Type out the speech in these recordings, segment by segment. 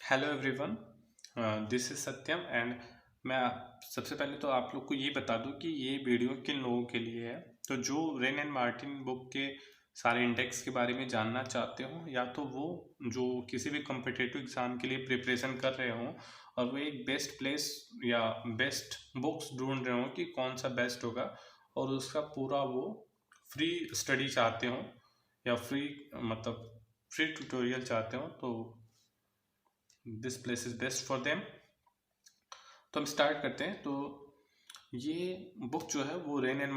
Hello everyone, this is Satyam and मैं सबसे पहले तो आप लोग को ये बता दूं कि ये वीडियो किन लोगों के लिए है। तो जो रेन एंड मार्टिन बुक के सारे इंडेक्स के बारे में जानना चाहते हो, या तो वो जो किसी भी कम्पिटिटिव एग्ज़ाम के लिए प्रिपरेशन कर रहे हो और वो एक बेस्ट प्लेस या बेस्ट बुक्स ढूंढ रहे हो कि कौन सा बेस्ट होगा, और उसका पूरा वो फ्री स्टडी चाहते हो या फ्री मतलब फ्री ट्यूटोरियल चाहते हो, तो this place is best for them. तो हम स्टार्ट करते हैं। तो ये बुक जो है वो रेन एंड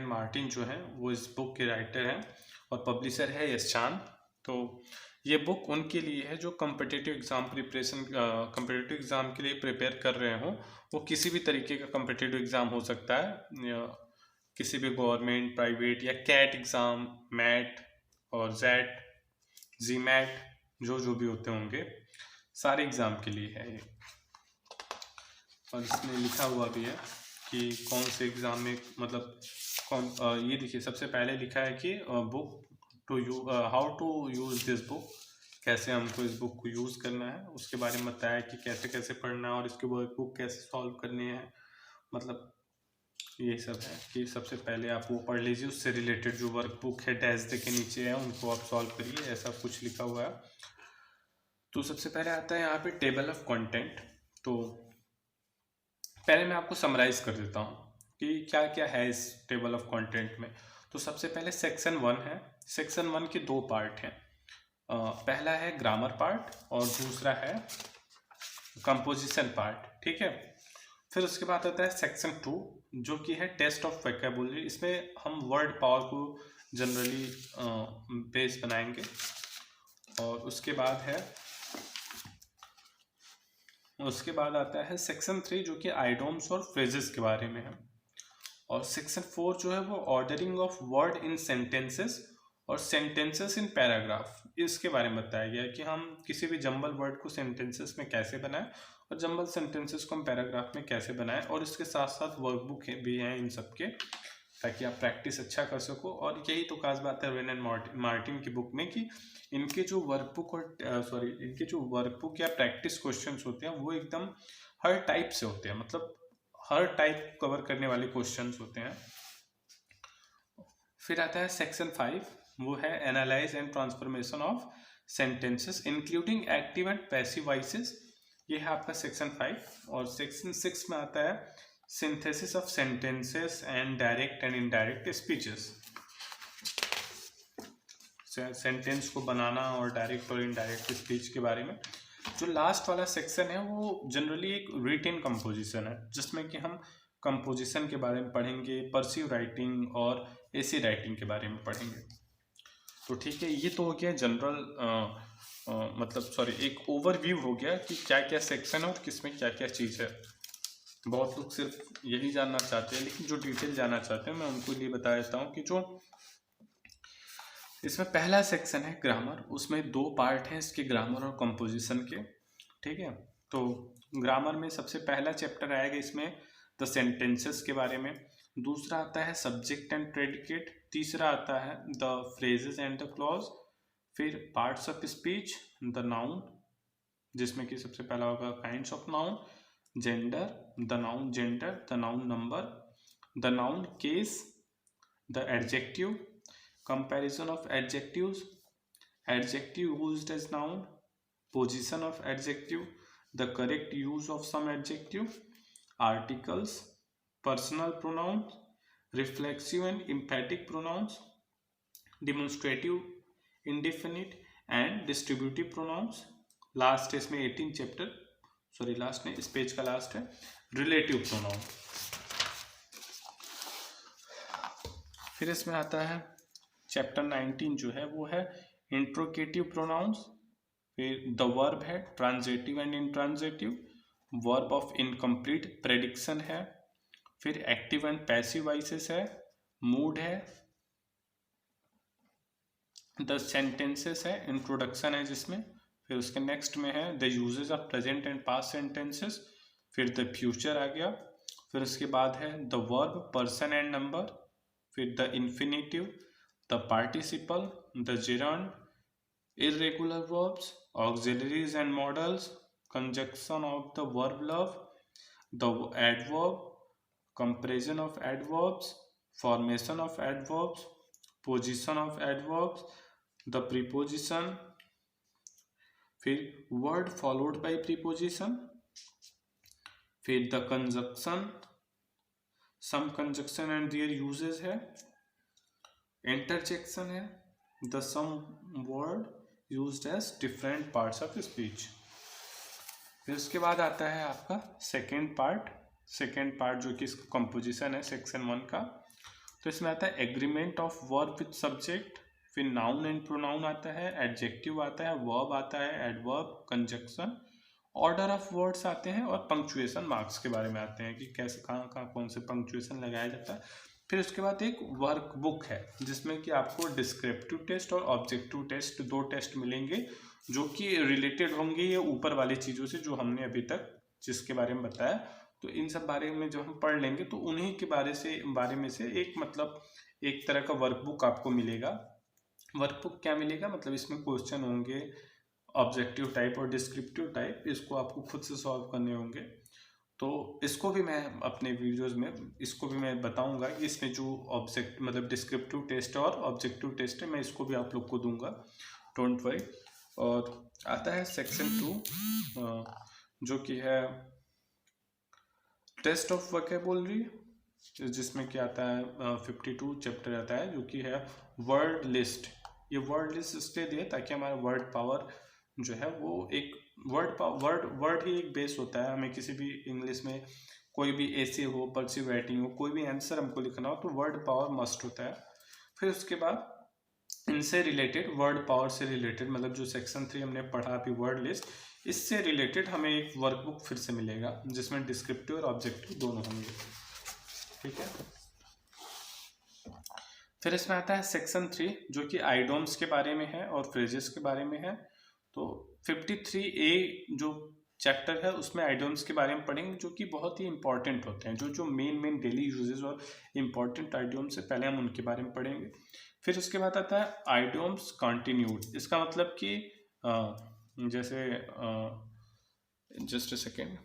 मार्टिन जो है वो इस बुक के राइटर हैं और पब्लिशर है यश चांद। तो ये बुक उनके लिए है जो कम्पिटिटिव एग्ज़ाम के लिए प्रिपेयर कर रहे हों। वो किसी भी तरीके का कम्पिटिटिव एग्ज़ाम हो सकता है, या किसी भी गवर्नमेंट, प्राइवेट या कैट एग्ज़ाम, मैट और जेट, जी मैट, जो जो भी होते होंगे सारे एग्ज़ाम के लिए है ये। और इसमें लिखा हुआ भी है कि कौन से एग्ज़ाम में मतलब ये देखिए, सबसे पहले लिखा है कि book to you how to use this book, कैसे हमको इस बुक को यूज़ करना है उसके बारे में बताया कि कैसे कैसे पढ़ना है और इसके वर्कबुक कैसे सॉल्व करने हैं। मतलब ये सब है कि सबसे पहले आप वो पढ़ लीजिए, उससे रिलेटेड जो वर्कबुक है डैश दे के नीचे है उनको आप सॉल्व करिए, ऐसा कुछ लिखा हुआ है। तो सबसे पहले आता है यहाँ पे टेबल ऑफ कंटेंट। तो पहले मैं आपको समराइज कर देता हूँ कि क्या क्या है इस टेबल ऑफ कंटेंट में। तो सबसे पहले सेक्शन 1 है। सेक्शन 1 के दो पार्ट हैं। पहला है ग्रामर पार्ट और दूसरा है कंपोजिशन पार्ट, ठीक है। फिर उसके बाद आता है सेक्शन 2 जो कि है टेस्ट ऑफ वोकैबुलरी। इसमें हम वर्ड पावर को जनरली बेस बनाएंगे। और उसके बाद आता है सेक्शन 3 जो कि आइडोम्स और फ्रेजेस के बारे में है। और सेक्शन 4 जो है वो ordering of word in sentences और सेंटेंसेस इन पैराग्राफ, इसके बारे में बताया गया है कि हम किसी भी जंबल वर्ड को सेंटेंसेस में कैसे बनाएं और जंबल सेंटेंसेस को हम पैराग्राफ में कैसे बनाएं। और इसके साथ साथ वर्कबुक भी हैं इन सब के, ताकि आप प्रैक्टिस अच्छा कर सको। और यही तो खास बात है रेन एंड मार्टिन की बुक में कि इनके जो वर्कबुक या प्रैक्टिस क्वेश्चंस होते हैं वो एकदम हर टाइप से होते हैं, मतलब हर टाइप कवर करने वाले क्वेश्चंस होते हैं। फिर आता है सेक्शन 5, वो है analyse and transformation of sentences including active and passive voices, ये है आपका सेक्शन 5। और सेक्शन 6 में आता है synthesis of sentences and direct and indirect speeches, sentence को बनाना और डायरेक्ट और इनडायरेक्ट स्पीच के बारे में। जो लास्ट वाला सेक्शन है वो जनरली एक रिटेन कंपोजिशन है, जिसमें कि हम कंपोजिशन के बारे में पढ़ेंगे, पर्सिव राइटिंग और एसे राइटिंग के बारे में पढ़ेंगे। तो ठीक है, ये तो हो गया जनरल एक ओवरव्यू हो गया कि क्या क्या सेक्शन है और किसमें क्या क्या चीज़ है। बहुत लोग सिर्फ यही जानना चाहते हैं, लेकिन जो डिटेल जानना चाहते हैं मैं उनको लिए बता देता हूँ कि जो इसमें पहला सेक्शन है ग्रामर, उसमें दो पार्ट हैं इसके, ग्रामर और कंपोजिशन के, ठीक है। तो ग्रामर में सबसे पहला चैप्टर आएगा इसमें द सेंटेंसेस के बारे में, दूसरा आता है सब्जेक्ट एंड प्रेडिकेट, तीसरा आता है the phrases and the clause, फिर parts of speech, the noun जिसमें कि सबसे पहला होगा kinds of noun, gender, the noun number, the noun case, the adjective, comparison of adjectives, adjective used as noun, position of adjective, the correct use of some adjective, articles, personal pronouns, reflexive and emphatic pronouns, demonstrative, indefinite and distributive pronouns। Last है इसमें 18 chapter, last नहीं, इस page का last है relative pronoun. फिर इसमें आता है चैप्टर 19 जो है वो है इंट्रोगेटिव प्रोनाउंस, फिर द वर्ब है transitive and intransitive, verb of incomplete prediction है, फिर एक्टिव एंड पैसिव वॉइसेस है, मूड है, द सेंटेंसेस है, इंट्रोडक्शन है जिसमें, फिर उसके नेक्स्ट में है the uses of present and past sentences, फिर द फ्यूचर आ गया, फिर उसके बाद है the verb person and number, फिर the infinitive, the participle, the gerund, irregular verbs, auxiliaries and models, conjunction of the verb love, the adverb, comparison of adverbs, formation of adverbs, position of adverbs, the preposition, फिर word followed by preposition, फिर the conjunction, some conjunction and their uses है, interjection है, the some word used as different parts of speech। फिर उसके बाद आता है आपका सेकेंड पार्ट जो कि इसका कंपोजिशन है सेक्शन 1 का। तो इसमें आता है agreement of verb with subject, फिर नाउन एंड प्रोनाउन आता है, एडजेक्टिव आता है, वर्ब आता है, adverb, conjunction, order of words आते हैं और पंक्चुएशन मार्क्स के बारे में आते हैं कि कैसे कहाँ कहाँ कौन से पंक्चुएशन लगाया जाता है। फिर उसके बाद एक वर्कबुक है जिसमें कि आपको डिस्क्रिप्टिव टेस्ट और ऑब्जेक्टिव टेस्ट 2 टेस्ट मिलेंगे जो कि रिलेटेड होंगे ये ऊपर वाली चीज़ों से जो हमने अभी तक जिसके बारे में बताया। तो इन सब बारे में जो हम पढ़ लेंगे तो उन्हीं के बारे में से एक मतलब एक तरह का वर्कबुक आपको मिलेगा। वर्कबुक क्या मिलेगा मतलब इसमें क्वेश्चन होंगे ऑब्जेक्टिव टाइप और डिस्क्रिप्टिव टाइप, इसको आपको खुद से सॉल्व करने होंगे। तो इसको भी मैं अपने वीडियोस में इसको भी मैं बताऊंगा कि इसमें जो ऑब्जेक्ट मतलब डिस्क्रिप्टिव टेस्ट और ऑब्जेक्टिव टेस्ट है मैं इसको भी आप लोग को दूंगा, डोंट वरी। और आता है सेक्शन 2 जो कि है टेस्ट ऑफ वोकैबुलरी, जिसमें क्या आता है 52 चैप्टर आता है जो कि है वर्ड लिस्ट। ये वर्ड लिस्ट इसलिए दिए ताकि हमारा वर्ड पावर जो है वो एक वर्ड ही एक बेस होता है। हमें किसी भी इंग्लिश में कोई भी ऐसे हो, पर्सिव राइटिंग हो, कोई भी आंसर हमको लिखना हो तो वर्ड पावर मस्ट होता है। फिर उसके बाद इनसे रिलेटेड वर्ड पावर से रिलेटेड मतलब जो सेक्शन 3 हमने पढ़ा अभी वर्ड लिस्ट, इससे रिलेटेड हमें एक वर्कबुक फिर से मिलेगा जिसमें डिस्क्रिप्टिव और ऑब्जेक्टिव दोनों होंगे, ठीक है। फिर इसमें आता है सेक्शन 3 जो कि आइडोम्स के बारे में है और फ्रेजेस के बारे में है। तो 53A जो चैप्टर है उसमें आइडोम्स के बारे में पढ़ेंगे जो कि बहुत ही इंपॉर्टेंट होते हैं, जो मेन डेली यूजेस और इम्पॉर्टेंट आइडियोम्स से पहले हम उनके बारे में पढ़ेंगे। फिर उसके बाद आता है आइडियोम्स कॉन्टिन्यूड, इसका मतलब कि जैसे जस्ट अ सेकेंड,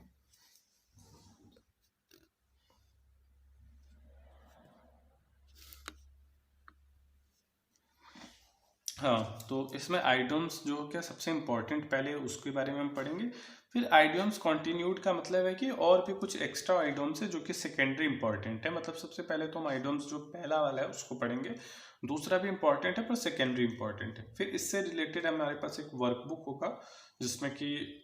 हाँ तो इसमें आइडियोम्स जो क्या सबसे इम्पोर्टेंट पहले उसके बारे में हम पढ़ेंगे। फिर आइडियोम्स कॉन्टिन्यूड का मतलब है कि और भी कुछ एक्स्ट्रा आइडियोम्स है जो कि सेकेंडरी इंपॉर्टेंट है। मतलब सबसे पहले तो हम आइडियोम्स जो पहला वाला है उसको पढ़ेंगे, दूसरा भी इंपॉर्टेंट है पर सेकेंडरी इंपॉर्टेंट है। फिर इससे रिलेटेड हमारे पास एक वर्कबुक होगा जिसमें कि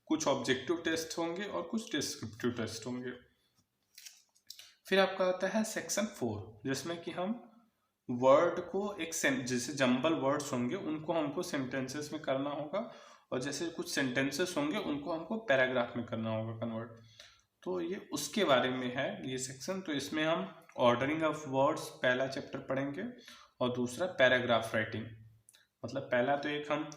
कुछ ऑब्जेक्टिव टेस्ट होंगे और कुछ डिस्क्रिप्टिव टेस्ट होंगे। फिर आपका आता है सेक्शन 4 जिसमें कि हम वर्ड को एक जैसे जंबल वर्ड्स होंगे उनको हमको सेंटेंसेस में करना होगा और जैसे कुछ सेंटेंसेस होंगे उनको हमको पैराग्राफ में करना होगा कन्वर्ट। तो ये उसके बारे में है ये सेक्शन। तो इसमें हम ऑर्डरिंग ऑफ वर्ड्स पहला चैप्टर पढ़ेंगे और दूसरा पैराग्राफ राइटिंग, मतलब पहला तो एक हम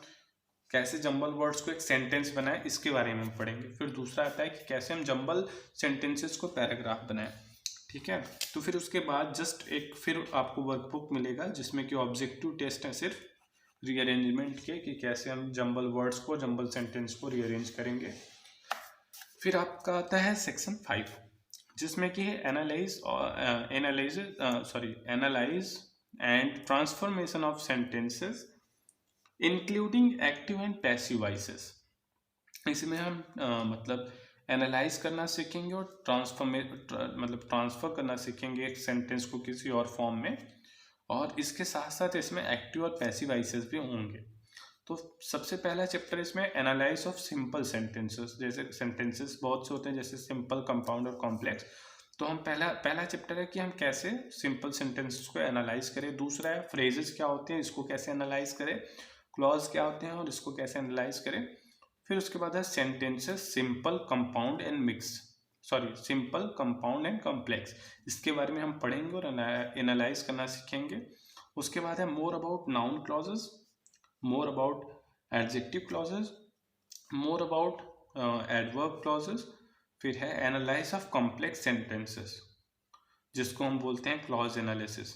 कैसे जंबल वर्ड्स को एक सेंटेंस बनाएं इसके बारे में हम पढ़ेंगे। फिर दूसरा आता है कि कैसे हम जंबल सेंटेंसेस को पैराग्राफ बनाएं, ठीक है। तो फिर उसके बाद जस्ट एक फिर आपको वर्कबुक मिलेगा जिसमें कि ऑब्जेक्टिव टेस्ट है सिर्फ रीअरेंजमेंट के कि कैसे हम जंबल वर्ड्स को जंबल सेंटेंस को रीअरेंज करेंगे। फिर आपका आता है सेक्शन 5 जिसमें कि analyse and transformation of sentences including active and passive voices. इसमें हम मतलब एनालाइज करना सीखेंगे और ट्रांसफर करना सीखेंगे एक सेंटेंस को किसी और फॉर्म में, और इसके साथ साथ इसमें एक्टिव और पैसिव वॉइसेस भी होंगे। तो सबसे पहला चैप्टर इसमें एनालाइज ऑफ सिंपल सेंटेंसेस, जैसे सेंटेंसेस बहुत से होते हैं जैसे सिंपल, कंपाउंड और कॉम्प्लेक्स। तो हम पहला चैप्टर है कि हम कैसे सिंपल सेंटेंसेस को एनालाइज करें। दूसरा है फ्रेजेस क्या होते हैं इसको कैसे एनालाइज करें, क्लॉज क्या होते हैं और इसको कैसे एनालाइज करें। फिर उसके बाद है sentences simple, compound and simple, compound and complex, इसके बारे में हम पढ़ेंगे और एनालाइज करना सीखेंगे। उसके बाद है more about noun clauses, more about adjective clauses, more about adverb clauses. फिर है एनालाइज ऑफ कॉम्प्लेक्स सेंटेंसेस जिसको हम बोलते हैं क्लॉज एनालिसिस।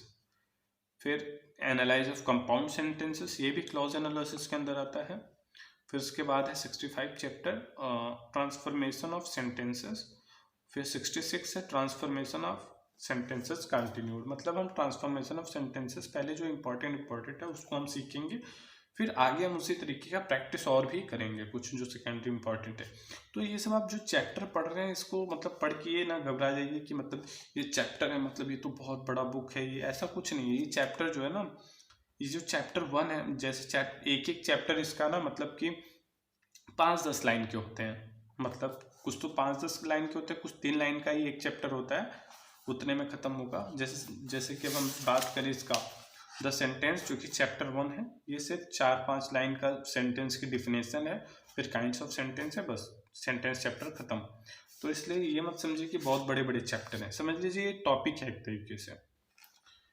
फिर एनालाइज ऑफ कंपाउंड सेंटेंसेस, ये भी क्लॉज एनालिसिस के अंदर आता है। फिर उसके बाद है 65 चैप्टर ट्रांसफॉर्मेशन ऑफ सेंटेंसेस। फिर 66 है ट्रांसफॉर्मेशन ऑफ सेंटेंसेस कंटिन्यूड, मतलब हम ट्रांसफॉर्मेशन ऑफ सेंटेंसेस पहले जो इंपॉर्टेंट है उसको हम सीखेंगे, फिर आगे हम उसी तरीके का प्रैक्टिस और भी करेंगे कुछ जो सेकेंडरी इंपॉर्टेंट है। तो ये सब आप जो चैप्टर पढ़ रहे हैं इसको मतलब पढ़ के ये ना घबरा जाइए कि मतलब ये चैप्टर है मतलब ये तो बहुत बड़ा बुक है, ये ऐसा कुछ नहीं है। ये चैप्टर जो है ना, ये जो चैप्टर 1 है, जैसे एक चैप्टर इसका ना मतलब कि 5-10 लाइन के होते हैं, मतलब कुछ तो 5-10 लाइन के होते हैं, कुछ 3 लाइन का ही एक चैप्टर होता है, उतने में ख़त्म होगा। जैसे कि अब हम बात करें इसका द सेंटेंस जो कि चैप्टर 1 है, ये सिर्फ 4-5 लाइन का सेंटेंस की डिफिनेशन है, फिर काइंड्स ऑफ सेंटेंस है, बस सेंटेंस चैप्टर ख़त्म। तो इसलिए ये मत समझिए कि बहुत बड़े बड़े चैप्टर हैं, समझ लीजिए ये टॉपिक है एक तरीके से।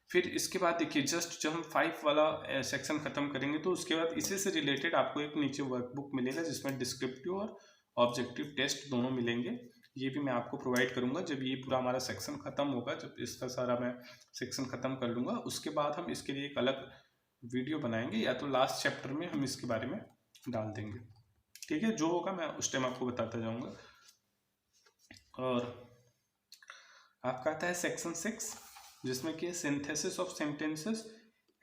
फिर इसके बाद देखिए जस्ट जब हम 5 वाला सेक्शन खत्म करेंगे तो उसके बाद इसी से रिलेटेड आपको एक नीचे वर्कबुक मिलेगा जिसमें डिस्क्रिप्टिव और ऑब्जेक्टिव टेस्ट दोनों मिलेंगे। ये भी मैं आपको प्रोवाइड करूंगा जब ये पूरा हमारा सेक्शन खत्म होगा, जब इसका सारा मैं सेक्शन खत्म कर लूँगा उसके बाद हम इसके लिए एक अलग वीडियो बनाएंगे, या तो लास्ट चैप्टर में हम इसके बारे में डाल देंगे। ठीक है, जो होगा मैं उस टाइम आपको बताता जाऊँगा। और आपका आता है सेक्शन 6 जिसमें कि synthesis of sentences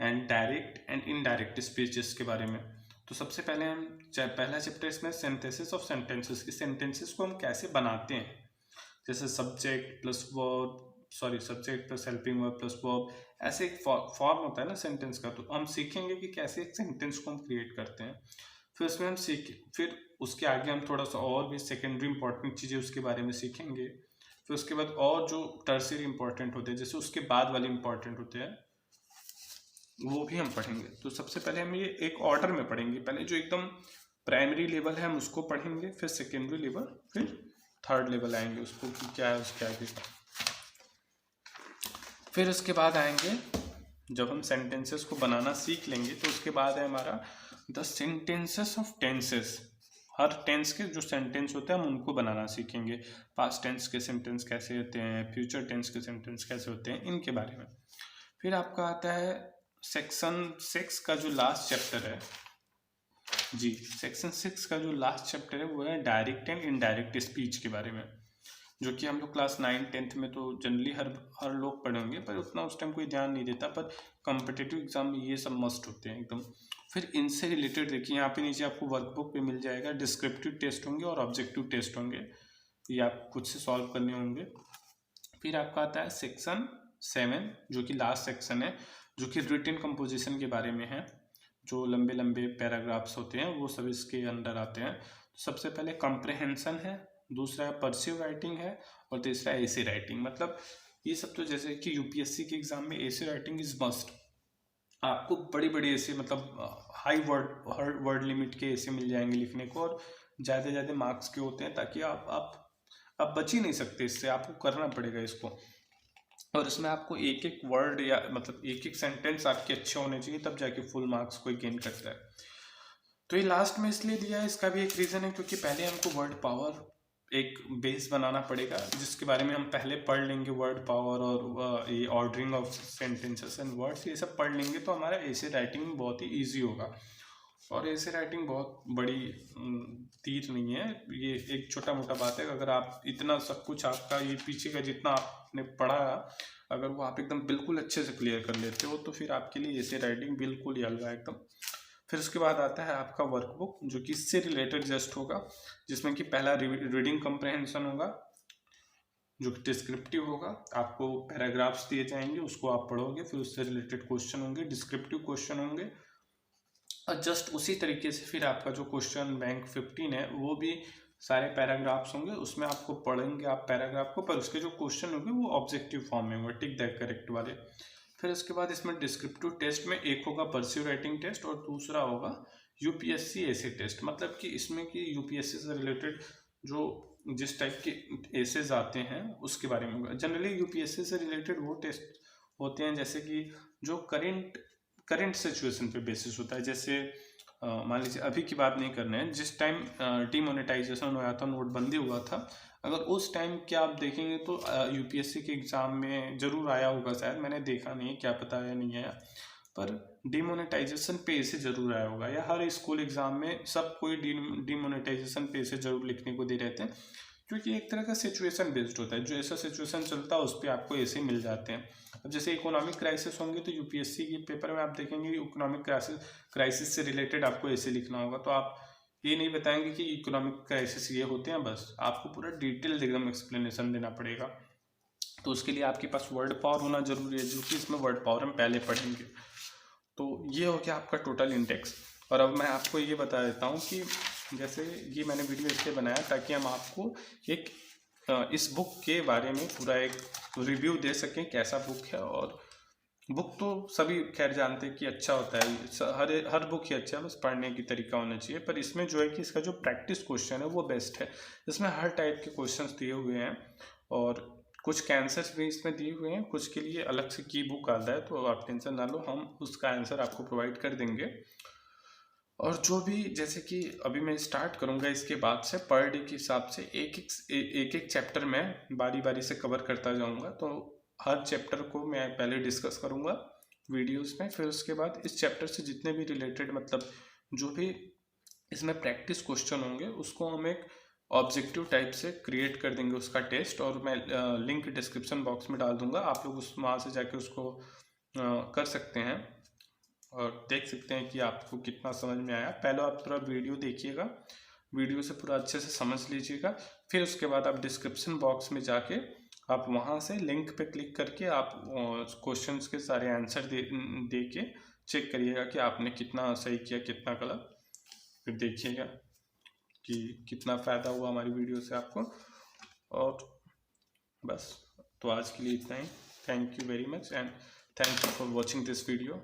and direct and indirect speeches के बारे में। तो सबसे पहले हम पहला चैप्टर इसमें सिंथेसिस ऑफ सेंटेंसेस की, सेंटेंसेस को हम कैसे बनाते हैं, जैसे subject plus verb, subject plus helping verb plus verb, ऐसे एक फॉर्म होता है ना सेंटेंस का। तो हम सीखेंगे कि कैसे एक सेंटेंस को हम क्रिएट करते हैं। फिर उसमें हम फिर उसके आगे हम थोड़ा सा और भी सेकेंडरी इंपॉर्टेंट चीज़ें उसके बारे में सीखेंगे। फिर उसके बाद और जो टर्सरी इंपॉर्टेंट होते हैं, जैसे उसके बाद वाले इंपॉर्टेंट होते हैं, वो भी हम पढ़ेंगे। तो सबसे पहले हम ये एक ऑर्डर में पढ़ेंगे, पहले जो एकदम प्राइमरी लेवल है हम उसको पढ़ेंगे, फिर सेकेंडरी लेवल, फिर थर्ड लेवल आएंगे उसको कि क्या है उसके आगे। फिर उसके बाद आएंगे जब हम सेंटेंसेस को बनाना सीख लेंगे तो उसके बाद है हमारा द सेंटेंसेस ऑफ टेंसेस। हर टेंस के जो सेंटेंस होते हैं हम उनको बनाना सीखेंगे, पास्ट टेंस के सेंटेंस कैसे होते हैं, फ्यूचर टेंस के सेंटेंस कैसे होते हैं, इनके बारे में। फिर आपका आता है सेक्शन 6 का जो लास्ट चैप्टर है, जी सेक्शन 6 का जो लास्ट चैप्टर है वो है डायरेक्ट एंड इनडायरेक्ट स्पीच के बारे में, जो कि हम लोग क्लास 9-10th में तो जनरली हर लोग पढ़ेंगे, पर उतना उस टाइम कोई ध्यान नहीं देता, पर कॉम्पिटिटिव एग्जाम में ये सब मस्ट होते हैं एकदम। फिर इनसे रिलेटेड देखिए यहाँ पे नीचे आपको वर्कबुक पे मिल जाएगा, डिस्क्रिप्टिव टेस्ट होंगे और ऑब्जेक्टिव टेस्ट होंगे, ये आप खुद से सॉल्व करने होंगे। फिर आपका आता है सेक्शन 7 जो कि लास्ट सेक्शन है, जो कि रिटन कंपोजिशन के बारे में है, जो लंबे लंबे पैराग्राफ्स होते हैं वो सब इसके अंदर आते हैं। तो सबसे पहले कॉम्प्रहेंशन है, दूसरा पर्सिव राइटिंग है, और तीसरा एसे राइटिंग। मतलब ये सब तो जैसे कि यूपीएससी के एग्जाम में एसे राइटिंग इज मस्ट, आपको बड़ी बड़ी ऐसे मतलब हाई वर्ड लिमिट के ऐसे मिल जाएंगे लिखने को, और ज़्यादा मार्क्स के होते हैं, ताकि आप बच ही नहीं सकते इससे, आपको करना पड़ेगा इसको। और इसमें आपको एक एक वर्ड या मतलब एक एक सेंटेंस आपके अच्छे होने चाहिए, तब जाके फुल मार्क्स कोई गेन करता है। तो ये लास्ट में इसलिए दिया है, इसका भी एक रीज़न है क्योंकि पहले हमको वर्ड पावर एक बेस बनाना पड़ेगा, जिसके बारे में हम पहले पढ़ लेंगे, वर्ड पावर और ये ordering of sentences and words, ये सब पढ़ लेंगे तो हमारा ऐसे राइटिंग बहुत ही ईजी होगा। और ऐसे राइटिंग बहुत बड़ी तीर नहीं है, ये एक छोटा मोटा बात है। अगर आप इतना सब कुछ आपका ये पीछे का जितना आपने पढ़ा, अगर वो आप एकदम बिल्कुल अच्छे से क्लियर कर लेते हो तो फिर आपके लिए ऐसे राइटिंग बिल्कुल ही हल्का है एकदम। फिर उसके बाद आता है आपका वर्कबुक जो कि इससे रिलेटेड जस्ट होगा, जिसमें कि पहला रीडिंग कम्प्रहेंशन होगा, जो कि डिस्क्रिप्टिव होगा, आपको पैराग्राफ्स दिए जाएंगे उसको आप पढ़ोगे, फिर उससे रिलेटेड क्वेश्चन होंगे, डिस्क्रिप्टिव क्वेश्चन होंगे, और जस्ट उसी तरीके से फिर आपका जो क्वेश्चन बैंक 15 है वो भी सारे पैराग्राफ्स होंगे, उसमें आपको पढ़ेंगे आप पैराग्राफ को, पर उसके जो क्वेश्चन होंगे वो ऑब्जेक्टिव फॉर्म में होंगे, टिक दैट करेक्ट वाले। फिर उसके बाद इसमें डिस्क्रिप्टिव टेस्ट में एक होगा पर्सिव राइटिंग टेस्ट और दूसरा होगा यूपीएससी ऐसे टेस्ट, मतलब कि इसमें कि यूपीएससी से रिलेटेड जो जिस टाइप के एसेज आते हैं उसके बारे में होगा। जनरली यूपीएससी से रिलेटेड वो टेस्ट होते हैं जैसे कि जो करंट सिचुएशन पे बेसिस होता है, जैसे मान लीजिए अभी की बात नहीं करना है, जिस टाइम डिमोनेटाइजेशन हुआ था, नोटबंदी हुआ था, अगर उस टाइम क्या आप देखेंगे तो यूपीएससी के एग्ज़ाम में ज़रूर आया होगा, शायद मैंने देखा नहीं है, क्या पता है नहीं आया, पर डिमोनेटाइजेशन पे से जरूर आया होगा, या हर स्कूल एग्जाम में सब कोई डिमोनेटाइजेशन पे से जरूर लिखने को दे रहते हैं, क्योंकि एक तरह का सिचुएशन बेस्ड होता है, जो ऐसा सिचुएशन चलता है उस पर आपको ऐसे मिल जाते हैं। अब जैसे इकोनॉमिक क्राइसिस होंगे तो यूपीएससी के पेपर में आप देखेंगे इकोनॉमिक क्राइसिस से रिलेटेड आपको ऐसे लिखना होगा, तो आप ये नहीं बताएंगे कि इकोनॉमिक क्राइसिस ये होते हैं, बस आपको पूरा डिटेल एकदम एक्सप्लेनेशन देना पड़ेगा। तो उसके लिए आपके पास वर्ड पावर होना जरूरी है, जो कि इसमें वर्ड पावर हम पहले पढ़ेंगे। तो ये हो गया आपका टोटल इंडेक्स। और अब मैं आपको ये बता देता हूँ कि जैसे ये मैंने वीडियो इसलिए बनाया ताकि हम आपको एक इस बुक के बारे में पूरा एक रिव्यू दे सकें, कैसा बुक है। और बुक तो सभी खैर जानते हैं कि अच्छा होता है, हर बुक ही अच्छा है, बस पढ़ने की तरीका होना चाहिए। पर इसमें जो है कि इसका जो प्रैक्टिस क्वेश्चन है वो बेस्ट है। इसमें हर टाइप के क्वेश्चंस दिए हुए हैं और कुछ कैंसर्स भी इसमें दिए हुए हैं, कुछ के लिए अलग से की बुक आता है, तो आप टेंशन ना लो, हम उसका आंसर आपको प्रोवाइड कर देंगे। और जो भी जैसे कि अभी मैं स्टार्ट करूँगा इसके बाद से पर डे के हिसाब से एक एक चैप्टर में बारी बारी से कवर करता जाऊँगा। तो हर चैप्टर को मैं पहले डिस्कस करूँगा वीडियोस में, फिर उसके बाद इस चैप्टर से जितने भी रिलेटेड मतलब जो भी इसमें प्रैक्टिस क्वेश्चन होंगे उसको हम एक ऑब्जेक्टिव टाइप से क्रिएट कर देंगे उसका टेस्ट, और मैं लिंक डिस्क्रिप्शन बॉक्स में डाल दूंगा, आप लोग उस वहाँ से जाके उसको कर सकते हैं और देख सकते हैं कि आपको कितना समझ में आया। पहले आप पूरा वीडियो देखिएगा, वीडियो से पूरा अच्छे से समझ लीजिएगा, फिर उसके बाद आप डिस्क्रिप्शन बॉक्स में जाके आप वहाँ से लिंक पे क्लिक करके आप क्वेश्चंस के सारे आंसर दे के चेक करिएगा कि आपने कितना सही किया कितना गलत, फिर देखिएगा कि कितना फ़ायदा हुआ हमारी वीडियो से आपको। और बस, तो आज के लिए इतना ही। Thank you very much and thank you for watching this video.